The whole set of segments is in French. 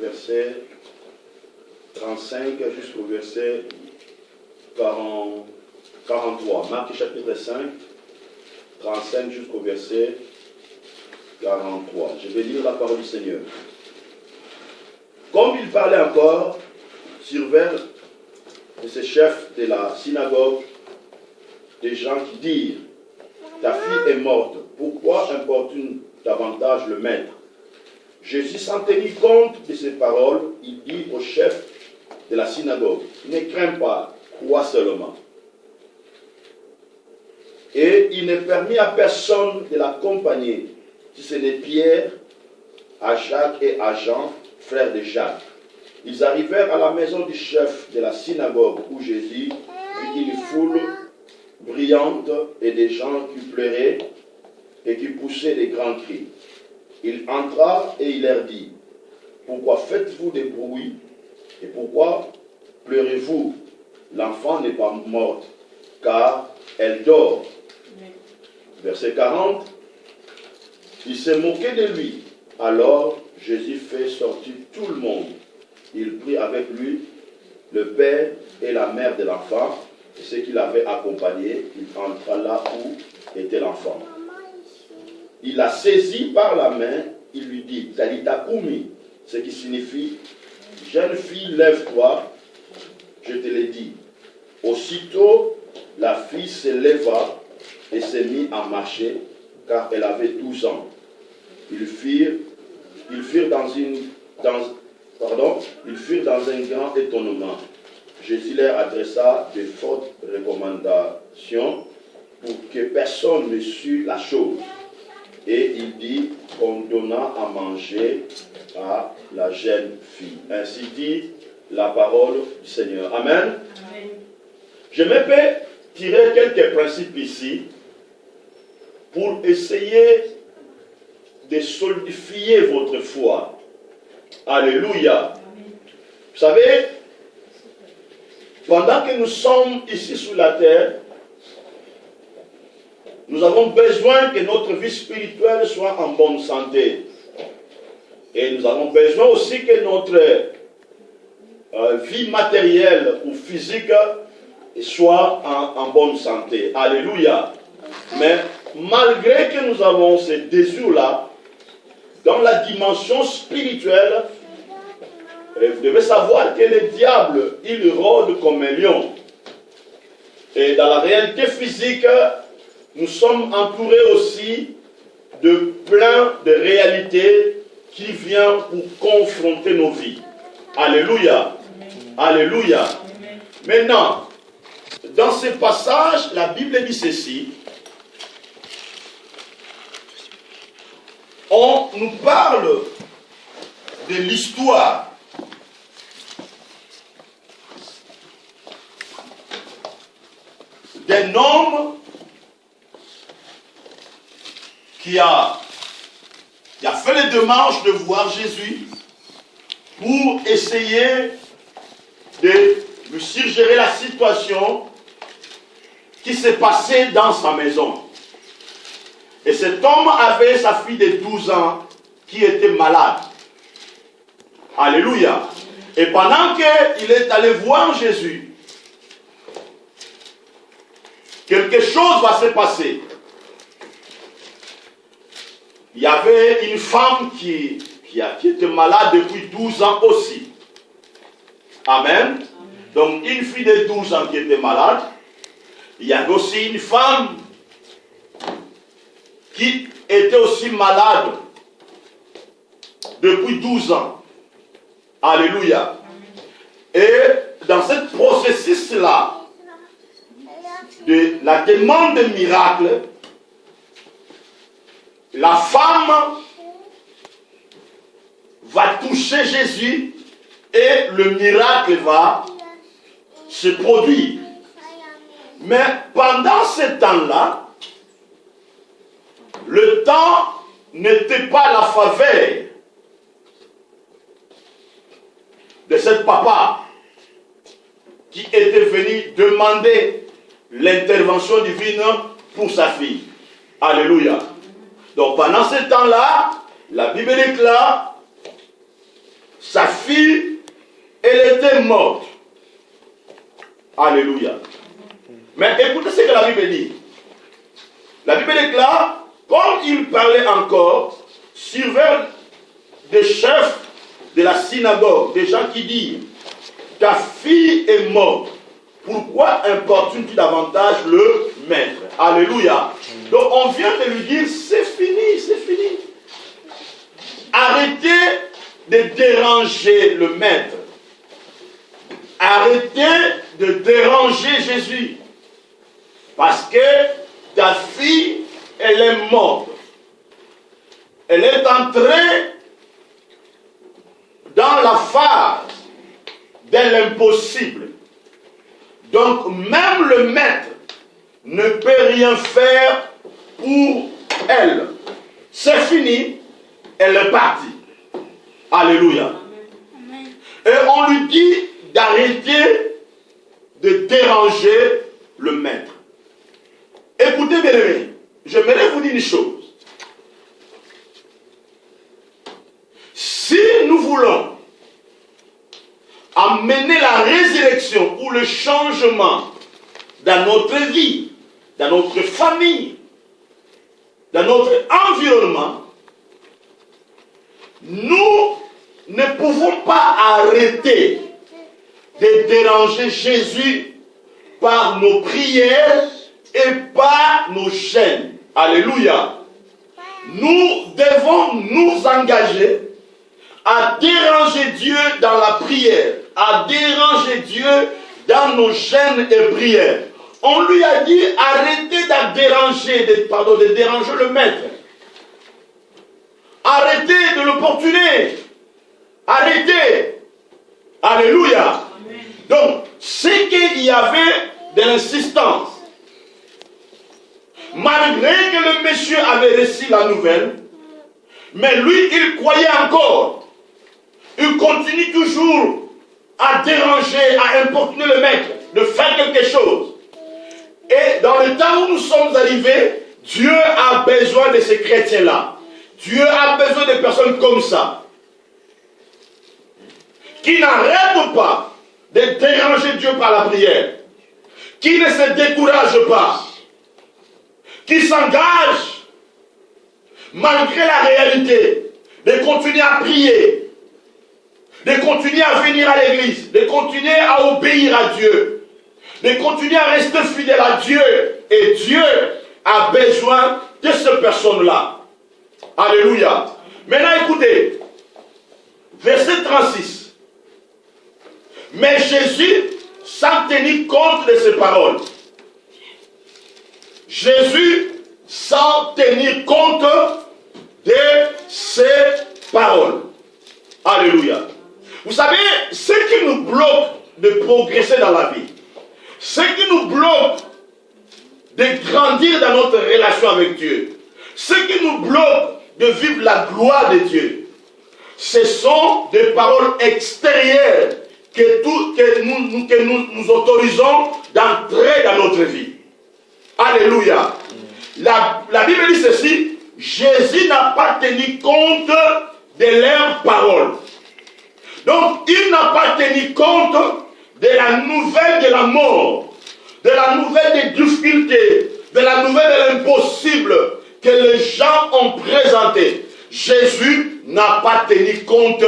Verset 35 jusqu'au verset 43. Marc chapitre 5, 35 jusqu'au verset 43. Je vais lire la parole du Seigneur. Comme il parlait encore, survinrent de ces chefs de la synagogue des gens qui dirent: ta fille est morte, pourquoi importune davantage le maître? Jésus, sans tenir compte de ces paroles, il dit au chef de la synagogue: ne crains pas, crois seulement. Et il ne permit à personne de l'accompagner, si ce n'est Pierre, à Jacques et à Jean, frères de Jacques. Ils arrivèrent à la maison du chef de la synagogue, où Jésus vit une foule brillante et des gens qui pleuraient et qui poussaient des grands cris. Il entra et il leur dit: pourquoi faites-vous des bruits et pourquoi pleurez-vous? L'enfant n'est pas morte, car elle dort. Verset 40. Il s'est moqué de lui. Alors Jésus fait sortir tout le monde. Il prit avec lui le père et la mère de l'enfant et ceux qui l'avaient accompagné. Il entra là où était l'enfant. Il la saisit par la main, il lui dit: Talita Kumi, ce qui signifie: jeune fille, lève-toi, je te l'ai dit. Aussitôt, la fille se leva et se mit à marcher, car elle avait 12 ans. Ils furent dans un grand étonnement. Jésus leur adressa de fortes recommandations pour que personne ne sût la chose. Et il dit qu'on donna à manger à la jeune fille. Ainsi dit la parole du Seigneur. Amen. Amen. Je me peux tirer quelques principes ici pour essayer de solidifier votre foi. Alléluia. Amen. Vous savez, pendant que nous sommes ici sur la terre, nous avons besoin que notre vie spirituelle soit en bonne santé. Et nous avons besoin aussi que notre vie matérielle ou physique soit en bonne santé. Alléluia. Mais malgré que nous avons ces désirs-là, dans la dimension spirituelle, vous devez savoir que le diable, il rôde comme un lion. Et dans la réalité physique, nous sommes entourés aussi de plein de réalités qui viennent pour confronter nos vies. Alléluia. Amen. Alléluia. Amen. Maintenant, dans ce passage, la Bible dit ceci. On nous parle de l'histoire d'un homme qui a fait les démarches de voir Jésus pour essayer de lui suggérer la situation qui s'est passée dans sa maison. Et cet homme avait sa fille de 12 ans qui était malade. Alléluia. Et pendant qu'il est allé voir Jésus, quelque chose va se passer. Il y avait une femme qui était malade depuis 12 ans aussi. Amen. Donc une fille de 12 ans qui était malade. Il y avait aussi une femme qui était aussi malade depuis 12 ans. Alléluia. Et dans ce processus-là, de la demande de miracle, la femme va toucher Jésus et le miracle va se produire. Mais pendant ce temps-là, le temps n'était pas la faveur de ce papa qui était venu demander l'intervention divine pour sa fille. Alléluia. Donc pendant ce temps-là, la Bible déclare est morte. Alléluia. Mais écoutez ce que la Bible dit. La Bible déclare, comme il parlait encore, survinrent des chefs de la synagogue, des gens qui disent, ta fille est morte. Pourquoi importunes-tu davantage le maître? Alléluia. Donc on vient de lui dire, c'est fini, c'est fini. Arrêtez de déranger le maître. Arrêtez de déranger Jésus. Parce que ta fille, elle est morte. Elle est entrée dans la phase de l'impossible. Donc même le maître ne peut rien faire pour elle. C'est fini, elle est partie. Alléluia. Et on lui dit d'arrêter de déranger le maître. Écoutez bien aimés, j'aimerais vous dire une chose. Si nous voulons amener la résurrection ou le changement dans notre vie, dans notre famille, dans notre environnement, nous ne pouvons pas arrêter de déranger Jésus par nos prières et par nos chaînes. Alléluia. Nous devons nous engager à déranger Dieu dans la prière, à déranger Dieu dans nos chaînes et prières. On lui a dit, arrêtez de déranger, de déranger le maître. Arrêtez de l'importuner. Arrêtez. Alléluia. Amen. Donc, c'est qu'il y avait de l'insistance. Malgré que le monsieur avait reçu la nouvelle, mais lui, il croyait encore. Il continue toujours à déranger, à importuner le maître, de faire quelque chose. Et dans le temps où nous sommes arrivés, Dieu a besoin de ces chrétiens-là. Dieu a besoin de personnes comme ça, qui n'arrêtent pas de déranger Dieu par la prière, qui ne se découragent pas, qui s'engagent malgré la réalité, de continuer à prier, de continuer à venir à l'église, de continuer à obéir à Dieu, de continuer à rester fidèle à Dieu. Et Dieu a besoin de ces personnes-là. Alléluia. Maintenant écoutez, verset 36. Mais Jésus, sans tenir compte de ces paroles, Jésus, sans tenir compte de ces paroles. Alléluia. Vous savez, ce qui nous bloque de progresser dans la vie, ce qui nous bloque de grandir dans notre relation avec Dieu, ce qui nous bloque de vivre la gloire de Dieu, ce sont des paroles extérieures que nous autorisons d'entrer dans notre vie. Alléluia. La Bible dit ceci, Jésus n'a pas tenu compte de leurs paroles. Donc, il n'a pas tenu compte de la nouvelle de la mort, de la nouvelle des difficultés, de la nouvelle de l'impossible que les gens ont présenté. Jésus n'a pas tenu compte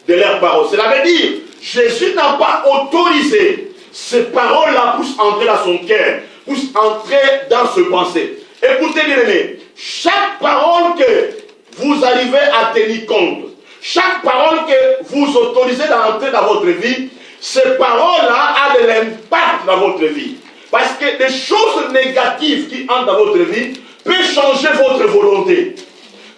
de leurs paroles. Cela veut dire, Jésus n'a pas autorisé ces paroles-là pour entrer dans son cœur, pour entrer dans ses pensées. Écoutez bien aimés, chaque parole que vous arrivez à tenir compte, chaque parole que vous autorisez d'entrer dans votre vie, ces paroles-là ont de l'impact dans votre vie. Parce que des choses négatives qui entrent dans votre vie peuvent changer votre volonté,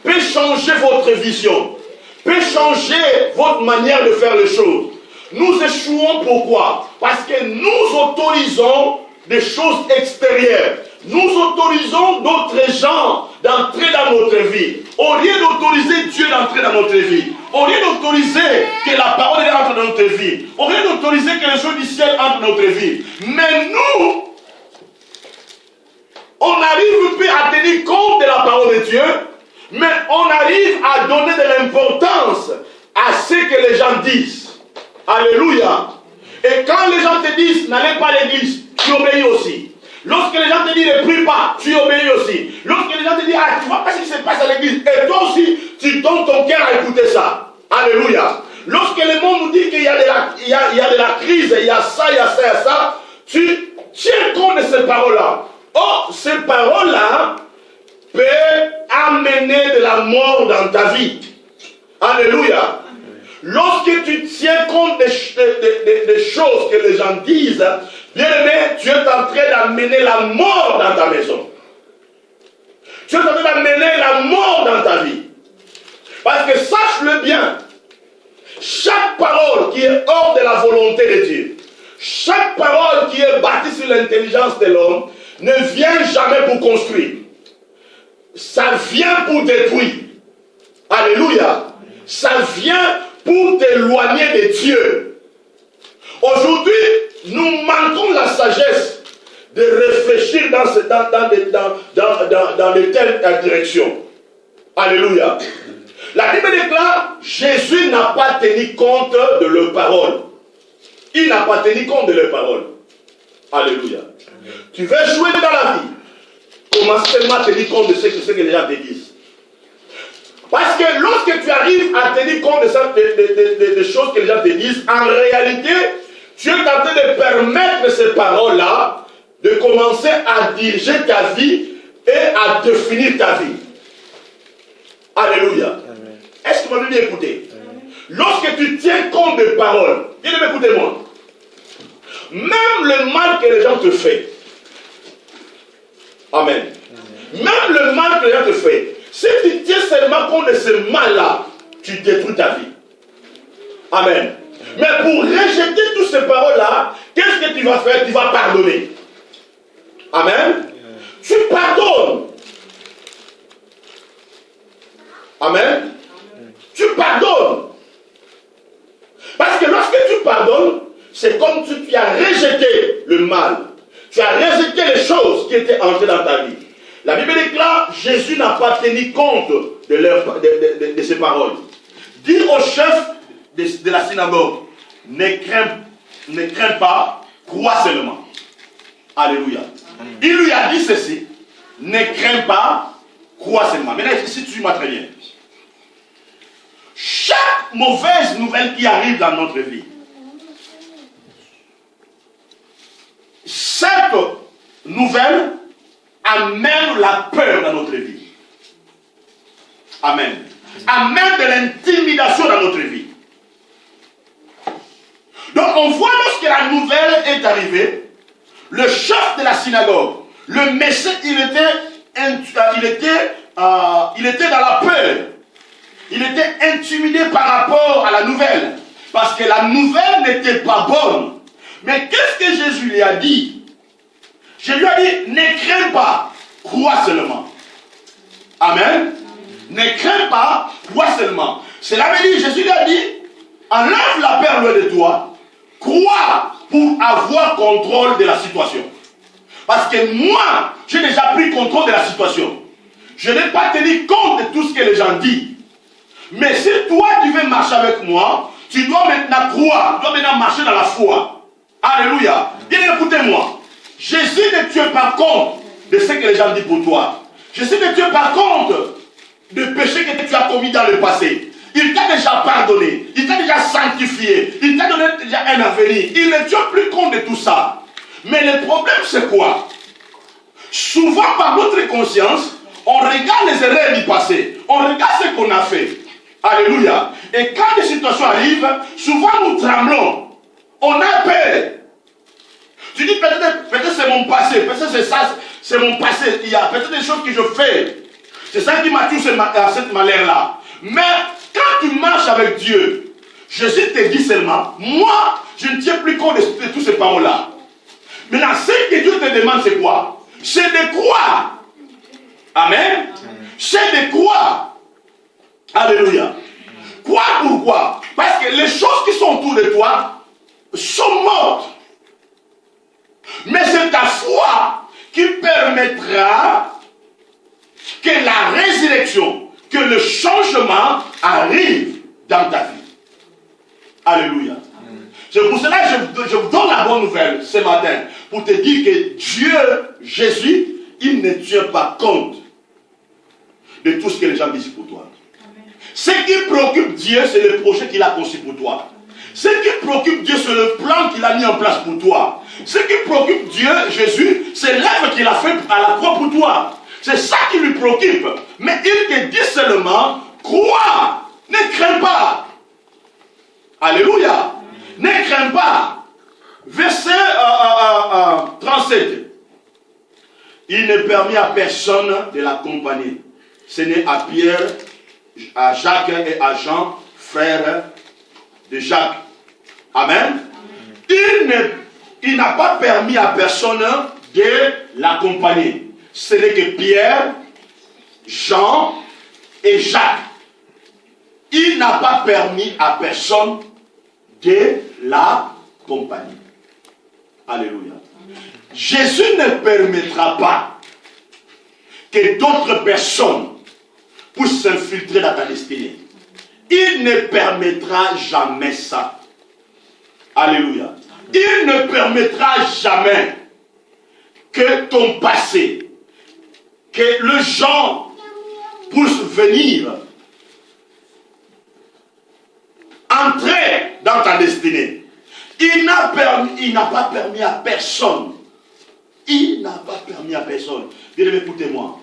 peuvent changer votre vision, peuvent changer votre manière de faire les choses. Nous échouons pourquoi? Parce que nous autorisons des choses extérieures. Nous autorisons d'autres gens d'entrer dans notre vie. Au lieu d'autoriser Dieu d'entrer dans notre vie, au lieu d'autoriser que la parole de Dieu entre dans notre vie, au lieu d'autoriser que les choses du ciel entrent dans notre vie. Mais nous, on n'arrive plus à tenir compte de la parole de Dieu, mais on arrive à donner de l'importance à ce que les gens disent. Alléluia. Et quand les gens te disent, n'allez pas à l'église, tu obéis aussi. Lorsque les gens te disent, ne prie pas, tu obéis aussi. Lorsque les gens te disent, ah, tu vois pas ce qui se passe à l'église, et toi aussi, tu donnes ton cœur à écouter ça. Alléluia. Lorsque le monde nous dit qu'il y a de la crise, il y a ça, il y a ça, il y a ça, tu tiens compte de ces paroles-là. Oh, ces paroles-là peuvent amener de la mort dans ta vie. Alléluia. Lorsque tu tiens compte des choses que les gens disent, bien aimé, tu es en train d'amener la mort dans ta maison. Tu es en train d'amener la mort dans ta vie. Parce que sache-le bien, chaque parole qui est hors de la volonté de Dieu, chaque parole qui est bâtie sur l'intelligence de l'homme, ne vient jamais pour construire. Ça vient pour détruire. Alléluia. Ça vient pour t'éloigner de Dieu. Aujourd'hui, nous manquons la sagesse de réfléchir dans de telles directions. Alléluia. La Bible déclare, Jésus n'a pas tenu compte de leurs paroles. Il n'a pas tenu compte de leurs paroles. Alléluia. Tu veux jouer dans la vie, commence seulement à tenir compte de ce que les gens te disent. Parce que lorsque tu arrives à tenir compte de choses que les gens te disent, en réalité, tu es en train de permettre ces paroles-là de commencer à diriger ta vie et à définir ta vie. Alléluia. Est-ce que vous m'avez bien écouté? Lorsque tu tiens compte des paroles, bien écoutez-moi, même le mal que les gens te font, amen. Même le mal que les gens te font, si tu tiens seulement compte de ce mal-là, tu détruis ta vie. Amen. Mais pour rejeter toutes ces paroles-là, qu'est-ce que tu vas faire? Tu vas pardonner. Amen. Tu pardonnes. Amen. Tu pardonnes. Parce que lorsque tu pardonnes, c'est comme si tu as rejeté le mal. Tu as rejeté les choses qui étaient entrées dans ta vie. La Bible déclare, Jésus n'a pas tenu compte de ces paroles. Dis au chef de la synagogue, ne crains pas, crois seulement. Alléluia. Il lui a dit ceci, ne crains pas, crois seulement. Maintenant, ici, tu m'as très bien. Chaque mauvaise nouvelle qui arrive dans notre vie, cette nouvelle amène la peur dans notre vie. Amen. Amène de l'intimidation dans notre vie. Donc on voit lorsque la nouvelle est arrivée, le chef de la synagogue, le messie, il était dans la peur. Il était intimidé par rapport à la nouvelle. Parce que la nouvelle n'était pas bonne. Mais qu'est-ce que Jésus lui a dit? Je lui ai dit, ne crains pas, crois seulement. Amen. Ne crains pas, crois seulement. Cela veut dire, Jésus lui a dit, enlève la peur loin de toi, crois pour avoir contrôle de la situation. Parce que moi, j'ai déjà pris contrôle de la situation. Je n'ai pas tenu compte de tout ce que les gens disent. Mais si toi tu veux marcher avec moi, tu dois maintenant croire, tu dois maintenant marcher dans la foi. Alléluia. Bien écoutez-moi. Jésus ne tient pas compte de ce que les gens disent pour toi. Jésus ne tient pas compte de péché que tu as commis dans le passé. Il t'a déjà pardonné, il t'a déjà sanctifié, il t'a donné déjà un avenir. Il ne tient plus compte de tout ça. Mais le problème c'est quoi? Souvent par notre conscience, on regarde les erreurs du passé, on regarde ce qu'on a fait. Alléluia. Et quand des situations arrivent, souvent nous tremblons. On a peur. Tu dis peut-être c'est mon passé, peut-être c'est ça, c'est mon passé. Il y a peut-être des choses que je fais. C'est ça qui m'a touché à cette manière-là. Mais quand tu marches avec Dieu, Jésus te dit seulement, moi, je ne tiens plus compte de toutes ces paroles-là. Maintenant, ce que Dieu te demande, c'est quoi? C'est de croire. Amen. C'est de croire. Alléluia. Quoi? Pourquoi? Parce que les choses qui sont autour de toi sont mortes. Mais c'est ta foi qui permettra que la résurrection, que le changement arrive dans ta vie. Alléluia. C'est pour cela que je vous donne la bonne nouvelle ce matin, pour te dire que Dieu, Jésus, il ne tient pas compte de tout ce que les gens disent pour toi. Amen. Ce qui préoccupe Dieu, c'est le projet qu'il a conçu pour toi. Ce qui préoccupe Dieu, c'est le plan qu'il a mis en place pour toi. Ce qui préoccupe Dieu, Jésus, c'est l'œuvre qu'il a fait à la croix pour toi. C'est ça qui lui préoccupe. Mais il te dit seulement, crois, ne crains pas. Alléluia. Ne crains pas. Verset 37. Il ne permet à personne de l'accompagner. Ce n'est à Pierre, à Jacques et à Jean, frères de Jacques. Amen. Il n'a pas permis à personne de l'accompagner. Ce n'est que Pierre, Jean et Jacques. Il n'a pas permis à personne de l'accompagner. Alléluia. Jésus ne permettra pas que d'autres personnes puissent s'infiltrer dans ta destinée. Il ne permettra jamais ça. Alléluia. Il ne permettra jamais que ton passé, que les gens puissent venir entrer dans ta destinée. Il n'a pas permis à personne. Il n'a pas permis à personne. Bien-aimé, écoutez-moi.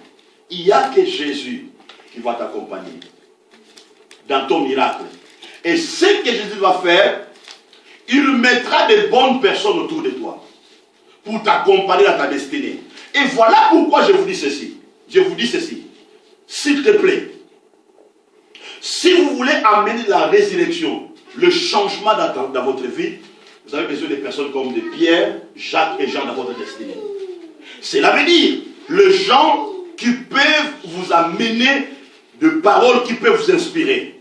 Il n'y a que Jésus qui va t'accompagner dans ton miracle. Et ce que Jésus va faire, il mettra des bonnes personnes autour de toi pour t'accompagner dans ta destinée. Et voilà pourquoi je vous dis ceci. Je vous dis ceci. S'il te plaît, si vous voulez amener la résurrection, le changement dans votre vie, vous avez besoin de personnes comme de Pierre, Jacques et Jean dans votre destinée. Cela veut dire, les gens qui peuvent vous amener de paroles qui peuvent vous inspirer.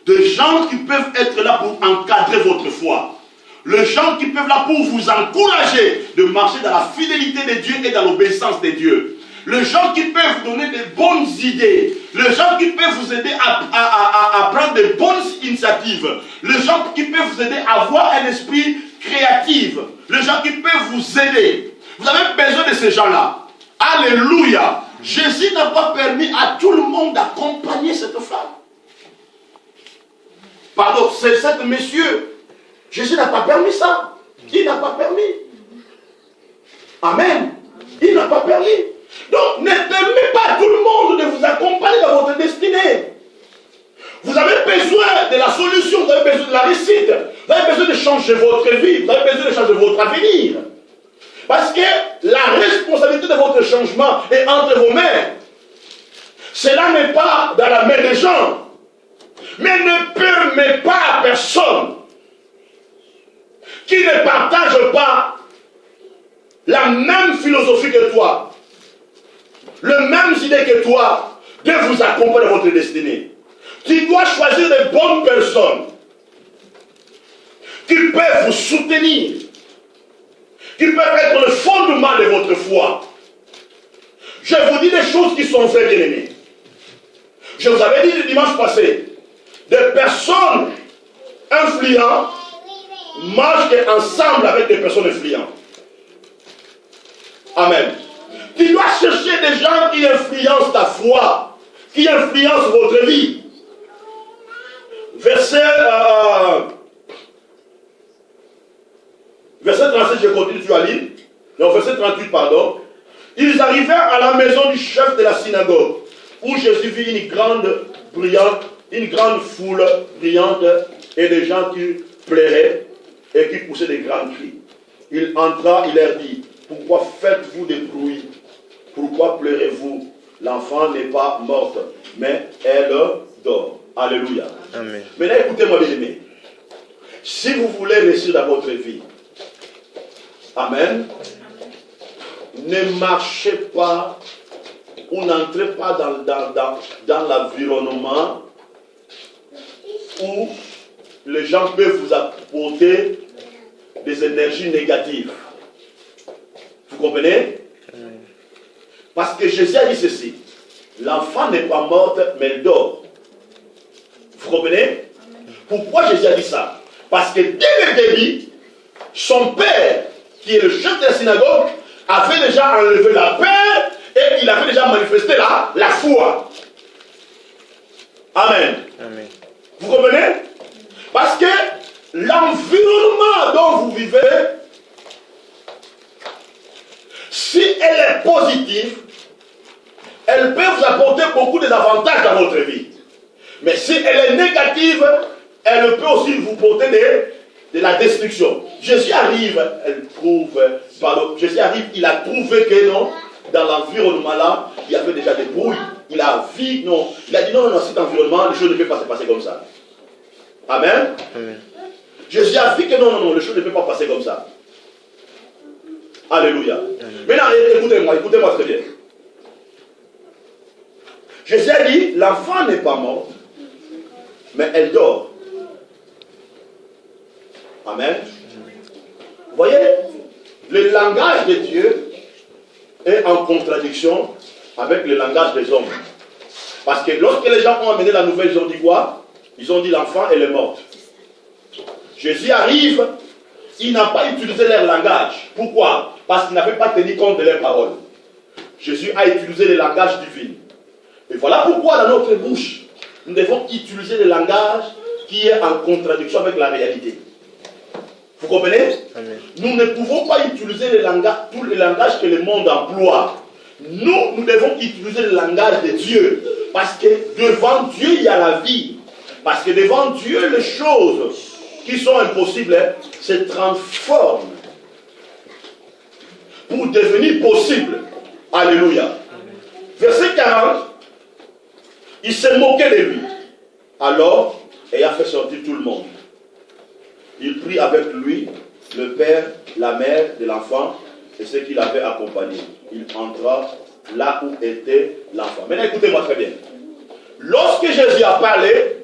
Des gens qui peuvent être là pour encadrer votre foi. Les gens qui peuvent là pour vous encourager de marcher dans la fidélité de Dieu et dans l'obéissance de Dieu. Les gens qui peuvent vous donner de bonnes idées. Les gens qui peuvent vous aider à prendre de bonnes initiatives. Les gens qui peuvent vous aider à avoir un esprit créatif. Les gens qui peuvent vous aider. Vous avez besoin de ces gens-là. Alléluia. Jésus n'a pas permis à tout le monde d'accompagner cette femme. Pardon, c'est cet monsieur. Jésus n'a pas permis ça. Il n'a pas permis. Amen. Il n'a pas permis. Donc, ne permettez pas à tout le monde de vous accompagner dans votre destinée. Vous avez besoin de la solution, vous avez besoin de la réussite. Vous avez besoin de changer votre vie, vous avez besoin de changer votre avenir. Parce que la responsabilité de votre changement est entre vos mains. Cela n'est pas dans la main des gens. Mais ne permets pas à personne qui ne partage pas la même philosophie que toi, les mêmes idées que toi, de vous accompagner dans votre destinée. Tu dois choisir les bonnes personnes qui peuvent vous soutenir, qui peuvent être le fondement de votre foi. Je vous dis des choses qui sont vraies, bien-aimés. Je vous avais dit le dimanche passé, des personnes influentes marchent ensemble avec des personnes influentes. Amen. Tu dois chercher des gens qui influencent ta foi, qui influencent votre vie. Verset 37, je continue, tu as lu. Non, verset 38, pardon. Ils arrivèrent à la maison du chef de la synagogue, où Jésus vit une grande foule brillante et des gens qui pleuraient et qui poussaient des grands cris. Il entra, il leur dit, pourquoi faites-vous des bruits? Pourquoi pleurez-vous? L'enfant n'est pas morte, mais elle dort. Alléluia. Amen. Maintenant, écoutez-moi, bien aimé. Si vous voulez réussir dans votre vie, amen, ne marchez pas ou n'entrez pas dans l'environnement où les gens peuvent vous apporter des énergies négatives. Vous comprenez? Parce que Jésus a dit ceci. L'enfant n'est pas morte, mais elle dort. Vous comprenez? Pourquoi Jésus a dit ça? Parce que dès le début, son père, qui est le chef de la synagogue, avait déjà enlevé la peur et il avait déjà manifesté la foi. Amen. Amen. Vous comprenez? Parce que l'environnement dont vous vivez, si elle est positive, elle peut vous apporter beaucoup d'avantages dans votre vie. Mais si elle est négative, elle peut aussi vous porter de la destruction. Jésus arrive, Jésus arrive, il a trouvé que non, dans l'environnement là, il y avait déjà des brouilles. Il a vu, non, il a dit non, cet environnement, les choses ne peuvent pas se passer comme ça. Amen. Amen. Jésus a vu que non, les choses ne peuvent pas passer comme ça. Alléluia. Amen. Maintenant, écoutez-moi très bien. Jésus a dit, l'enfant n'est pas mort, mais elle dort. Amen. Vous voyez, le langage de Dieu est en contradiction avec le langage des hommes. Parce que lorsque les gens ont amené la nouvelle, ils ont dit quoi? Ils ont dit l'enfant, elle est morte. Jésus arrive, il n'a pas utilisé leur langage. Pourquoi? Parce qu'il n'avait pas tenu compte de leurs paroles. Jésus a utilisé le langage divin. Et voilà pourquoi dans notre bouche, nous devons utiliser le langage qui est en contradiction avec la réalité. Vous comprenez? Amen. Nous ne pouvons pas utiliser tous les langages que le monde emploie. Nous devons utiliser le langage de Dieu. Parce que devant Dieu, il y a la vie. Parce que devant Dieu, les choses qui sont impossibles se transforment pour devenir possibles. Alléluia. Verset 40, il s'est moqué de lui. Alors, il a fait sortir tout le monde. Il prit avec lui le père, la mère de l'enfant et ceux qui l'avaient accompagné. Il entra là où était l'enfant. Maintenant, écoutez-moi très bien. Lorsque Jésus a parlé,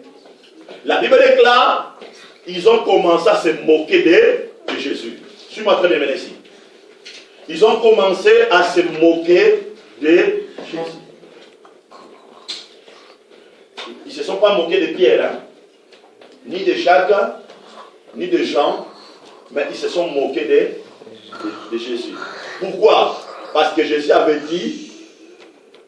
la Bible déclare, ils ont commencé à se moquer de Jésus. Suis-moi très bien maintenant ici. Ils ont commencé à se moquer de Jésus. Ils ne se sont pas moqués de Pierre, hein? Ni de Jacques, ni de Jean, mais ils se sont moqués de Jésus. Pourquoi? Parce que Jésus avait dit,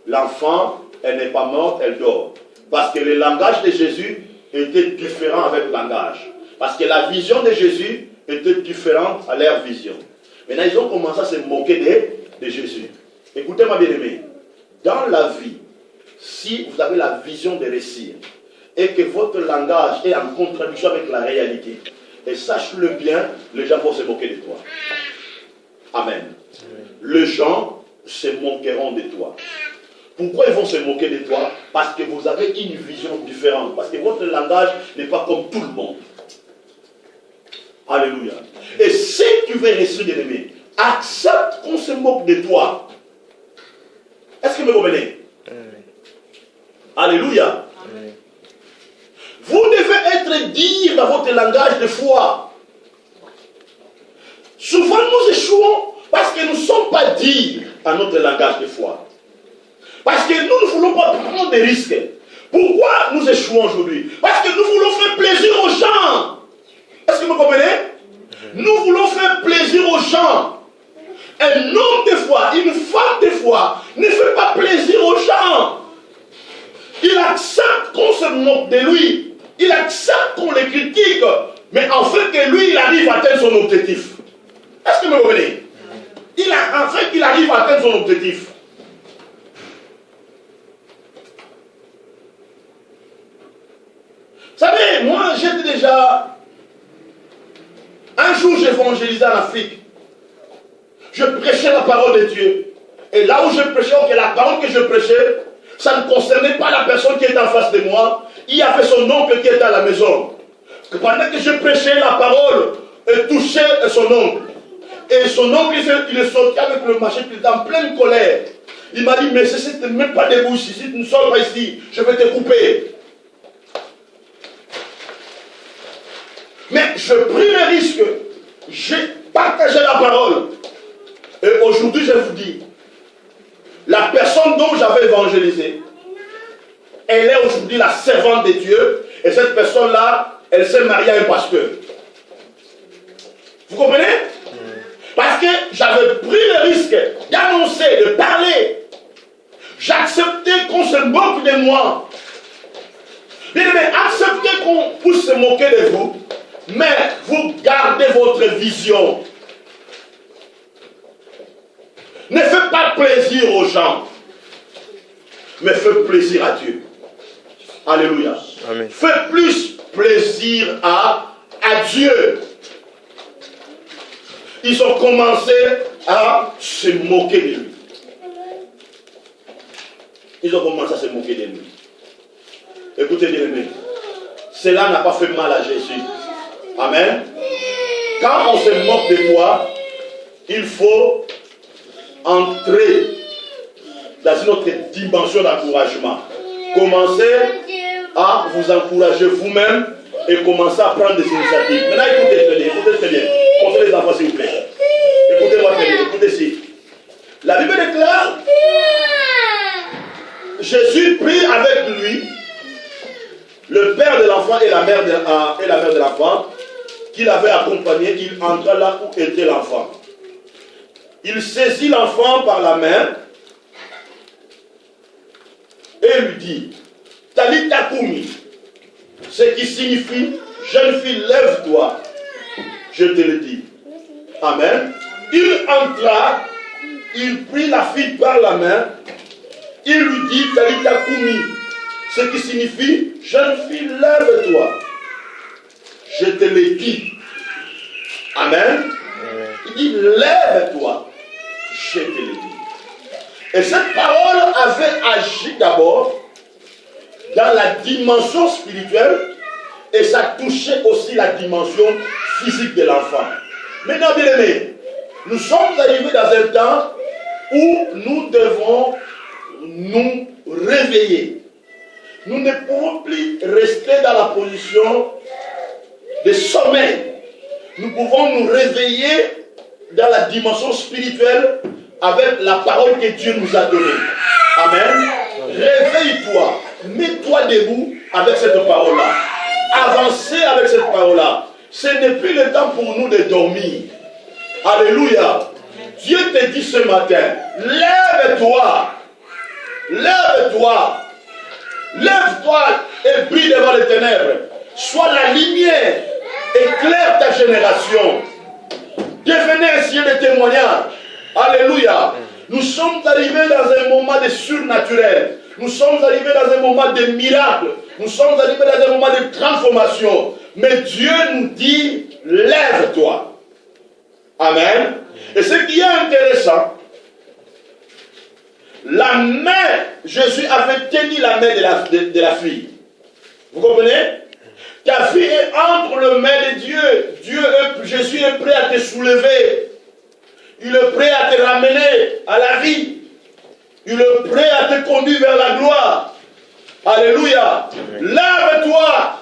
l'enfant, elle n'est pas morte, elle dort. Parce que le langage de Jésus était différent avec le langage. Parce que la vision de Jésus était différente à leur vision. Maintenant, ils ont commencé à se moquer de Jésus. Écoutez-moi bien aimé. Dans la vie, si vous avez la vision de réussir et que votre langage est en contradiction avec la réalité, et sache-le bien, les gens vont se moquer de toi. Amen. Les gens se moqueront de toi. Pourquoi ils vont se moquer de toi? Parce que vous avez une vision différente. Parce que votre langage n'est pas comme tout le monde. Alléluia. Et si tu veux rester bien aimé, accepte qu'on se moque de toi. Est-ce que vous me comprenez? Alléluia. Amen. Vous devez être digne dans votre langage de foi. Souvent nous échouons parce que nous ne sommes pas dignes à notre langage de foi. Parce que nous ne voulons pas prendre des risques. Pourquoi nous échouons aujourd'hui? Parce que nous voulons faire plaisir aux gens. Est-ce que vous comprenez? Nous voulons faire plaisir aux gens. Un homme de foi, une femme de foi ne fait pas plaisir aux gens. Il accepte qu'on se moque de lui. Il accepte qu'on le critique. Mais en fait que lui, il arrive à atteindre son objectif. Est-ce que vous me comprenez? En fait, il arrive à atteindre son objectif. Vous savez, moi, j'étais déjà... Un jour, j'évangélisais en Afrique. Je prêchais la parole de Dieu. Et là où je prêchais, que la parole que je prêchais, ça ne concernait pas la personne qui était en face de moi. Il y avait son oncle qui était à la maison. Que pendant que je prêchais la parole, il touchait son oncle. Et son oncle, il est sorti avec le machette, il était en pleine colère. Il m'a dit, mais si tu ne te mets pas debout ici, si tu ne sors pas ici, je vais te couper. Mais je pris le risque. J'ai partagé la parole. Et aujourd'hui, je vous dis, la personne dont j'avais évangélisé, elle est aujourd'hui la servante de Dieu. Et cette personne-là, elle s'est mariée à un pasteur. moquer de vous, mais vous gardez votre vision. Ne faites pas plaisir aux gens, mais faites plaisir à Dieu. Alléluia. Amen. Faites plus plaisir à Dieu. Ils ont commencé à se moquer de lui. Ils ont commencé à se moquer de lui. Écoutez bien, aimés, cela n'a pas fait mal à Jésus. Amen. Quand on se moque de toi, il faut entrer dans une autre dimension d'encouragement. Commencez à vous encourager vous-même et commencez à prendre des initiatives. Maintenant, écoutez très bien. Pensez les enfants, s'il vous plaît. Écoutez-moi très bien. Écoutez-ci. La Bible déclare, Jésus prit avec lui le père de l'enfant et la mère de l'enfant qu'il avait accompagné. Il entra là où était l'enfant. Il saisit l'enfant par la main et lui dit, Talita Kumi, ce qui signifie, jeune fille, lève-toi. Je te le dis. Amen. Il entra, il prit la fille par la main, il lui dit, Talita Kumi, ce qui signifie, jeune fille, lève-toi. Je te le dis. Amen. Il dit, lève-toi. Je te le dis. Et cette parole avait agi d'abord dans la dimension spirituelle et ça touchait aussi la dimension physique de l'enfant. Maintenant, bien aimés, nous sommes arrivés dans un temps où nous devons nous réveiller. Nous ne pouvons plus rester dans la position de sommeil. Nous pouvons nous réveiller dans la dimension spirituelle avec la parole que Dieu nous a donnée. Amen. Réveille-toi. Mets-toi debout avec cette parole-là. Avancez avec cette parole-là. Ce n'est plus le temps pour nous de dormir. Alléluia. Dieu te dit ce matin, lève-toi. Lève-toi. Lève-toi et brille devant les ténèbres. Sois la lumière. Éclaire ta génération. Devenez un signe de témoignage. Alléluia. Nous sommes arrivés dans un moment de surnaturel. Nous sommes arrivés dans un moment de miracle. Nous sommes arrivés dans un moment de transformation. Mais Dieu nous dit, lève-toi. Amen. Et ce qui est intéressant, la main, Jésus avait tenu la main de la fille. Vous comprenez? Ta fille est entre les mains de Dieu. Jésus est prêt à te soulever. Il est prêt à te ramener à la vie. Il est prêt à te conduire vers la gloire. Alléluia. Lève-toi.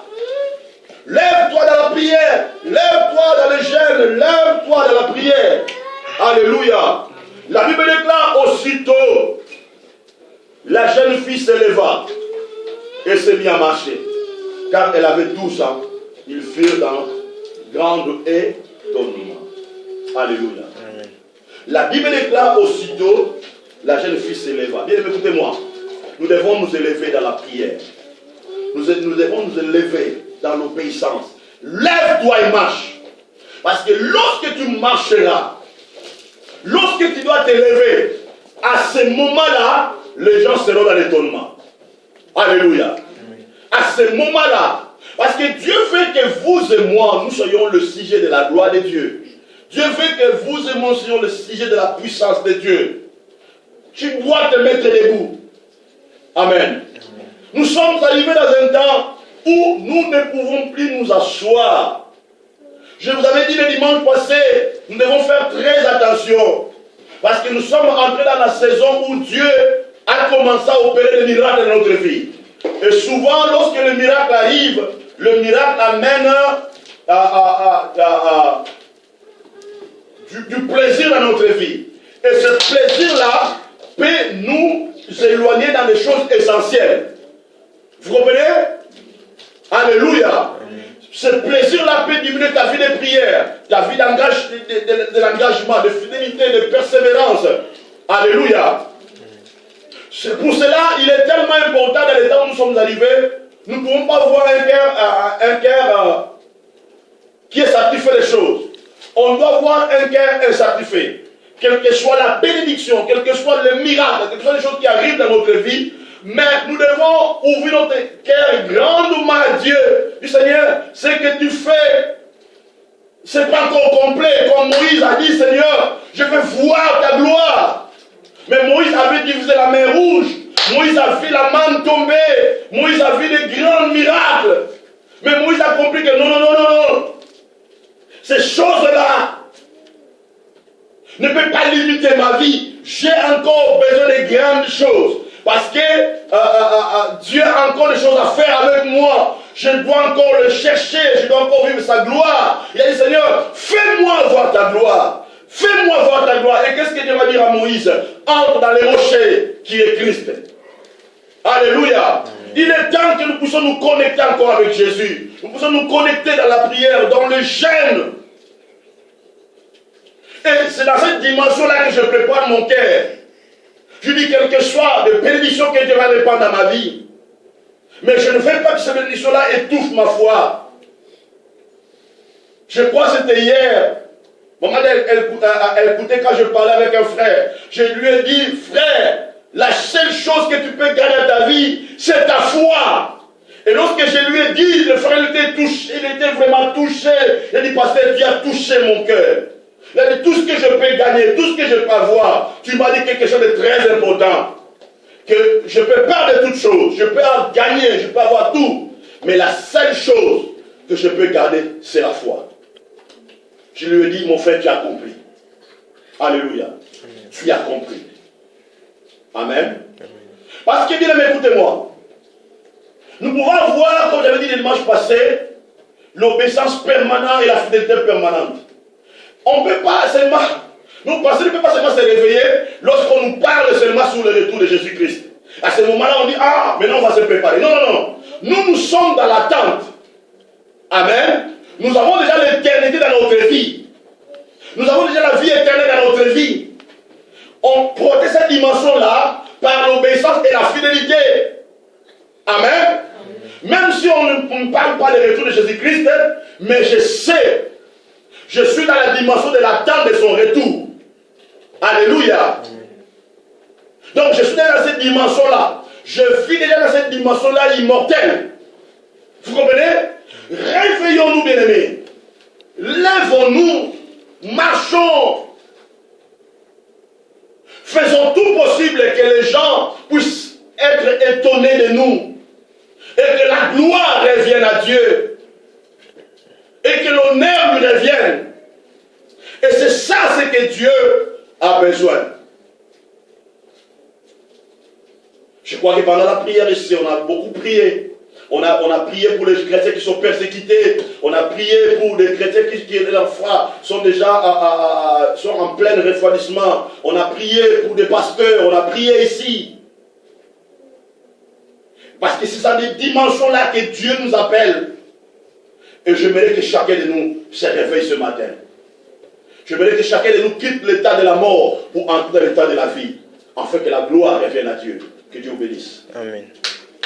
Lève-toi dans la prière. Lève-toi dans le jeûne. Lève-toi dans la prière. Alléluia. La Bible déclare aussitôt, la jeune fille se leva et s'est mise à marcher. Car elle avait 12 ans. Ils furent dans grande étonnement. Alléluia. Amen. La Bible déclare aussitôt, la jeune fille s'éleva. Bien, écoutez-moi. Nous devons nous élever dans la prière. Nous devons nous élever dans l'obéissance. Lève-toi et marche. Parce que lorsque tu marcheras, lorsque tu dois te lever, à ce moment-là, les gens seront dans l'étonnement. Alléluia. À ce moment-là, parce que Dieu veut que vous et moi, nous soyons le sujet de la gloire de Dieu. Dieu veut que vous et moi soyons le sujet de la puissance de Dieu. Tu dois te mettre debout. Amen. Nous sommes arrivés dans un temps où nous ne pouvons plus nous asseoir. Je vous avais dit le dimanche passé, nous devons faire très attention. Parce que nous sommes entrés dans la saison où Dieu a commencé à opérer des miracles dans notre vie. Et souvent, lorsque le miracle arrive, le miracle amène du plaisir dans notre vie. Et ce plaisir-là peut nous éloigner dans des choses essentielles. Vous comprenez? Alléluia. Ce plaisir-là peut diminuer ta vie de prière, ta vie de l'engagement, de fidélité, de persévérance. Alléluia. C'est pour cela, il est tellement important dans les temps où nous sommes arrivés, nous ne pouvons pas voir un cœur qui est satisfait des choses. On doit avoir un cœur insatisfait. Quelle que soit la bénédiction, quel que soit le miracle, quelles que soient les choses qui arrivent dans notre vie, mais nous devons ouvrir notre cœur grandement à Dieu. Du Seigneur, ce que tu fais, ce n'est pas encore complet. Comme Moïse a dit, Seigneur, je veux voir ta gloire. Mais Moïse avait divisé la mer rouge. Moïse a vu la manne tomber. Moïse a vu des grands miracles. Mais Moïse a compris que non. Ces choses-là ne peuvent pas limiter ma vie. J'ai encore besoin de grandes choses. Parce que Dieu a encore des choses à faire avec moi. Je dois encore le chercher. Je dois encore vivre sa gloire. Il a dit, Seigneur, fais-moi voir ta gloire. Fais-moi voir ta gloire. Et qu'est-ce que Dieu va dire à Moïse? Entre dans les rochers qui est Christ. Alléluia. Il est temps que nous puissions nous connecter encore avec Jésus. Nous puissions nous connecter dans la prière, dans le jeûne. Et c'est dans cette dimension-là que je prépare mon cœur. Je dis quel que soit de bénédiction que Dieu va répandre dans ma vie. Mais je ne veux pas que cette bénédiction-là étouffe ma foi. Je crois que c'était hier. Maman, elle écoutait quand je parlais avec un frère. Je lui ai dit, frère, la seule chose que tu peux gagner dans ta vie, c'est ta foi. Et lorsque je lui ai dit, le frère était touché, il était vraiment touché. Il a dit, pasteur, tu as touché mon cœur. Il a dit, tout ce que je peux gagner, tout ce que je peux avoir, tu m'as dit quelque chose de très important. Que je peux perdre toutes choses, je peux en gagner, je peux avoir tout. Mais la seule chose que je peux garder, c'est la foi. Je lui ai dit, mon frère, tu as compris. Alléluia. Amen. Tu as compris. Amen. Amen. Parce que, bien aimé, écoutez-moi. Nous pouvons voir, comme j'avais dit le dimanche passé, l'obéissance permanente et la fidélité permanente. On ne peut pas seulement, nous pensons ne peut pas seulement se réveiller lorsqu'on nous parle seulement sur le retour de Jésus-Christ. À ce moment-là, on dit, ah, maintenant on va se préparer. Non. Nous sommes dans l'attente. Amen. Nous avons déjà l'éternité dans notre vie. Nous avons déjà la vie éternelle dans notre vie. On protège cette dimension-là par l'obéissance et la fidélité. Amen. Même si on ne parle pas du retour de Jésus-Christ, mais je sais, je suis dans la dimension de l'attente de son retour. Alléluia. Donc je suis dans cette dimension-là. Je vis déjà dans cette dimension-là immortelle. Vous comprenez? Réveillons-nous, bien-aimés. Lèvons-nous. Marchons. Faisons tout possible que les gens puissent être étonnés de nous. Et que la gloire revienne à Dieu. Et que l'honneur lui revienne. Et c'est ça ce que Dieu a besoin. Je crois que pendant la prière ici, on a beaucoup prié. On a prié pour les chrétiens qui sont persécutés. On a prié pour les chrétiens qui sont déjà sont en plein refroidissement. On a prié pour des pasteurs. On a prié ici. Parce que c'est dans des dimensions-là que Dieu nous appelle. Et j'aimerais que chacun de nous se réveille ce matin. J'aimerais que chacun de nous quitte l'état de la mort pour entrer dans l'état de la vie. Afin que la gloire revienne à Dieu. Que Dieu bénisse. Amen.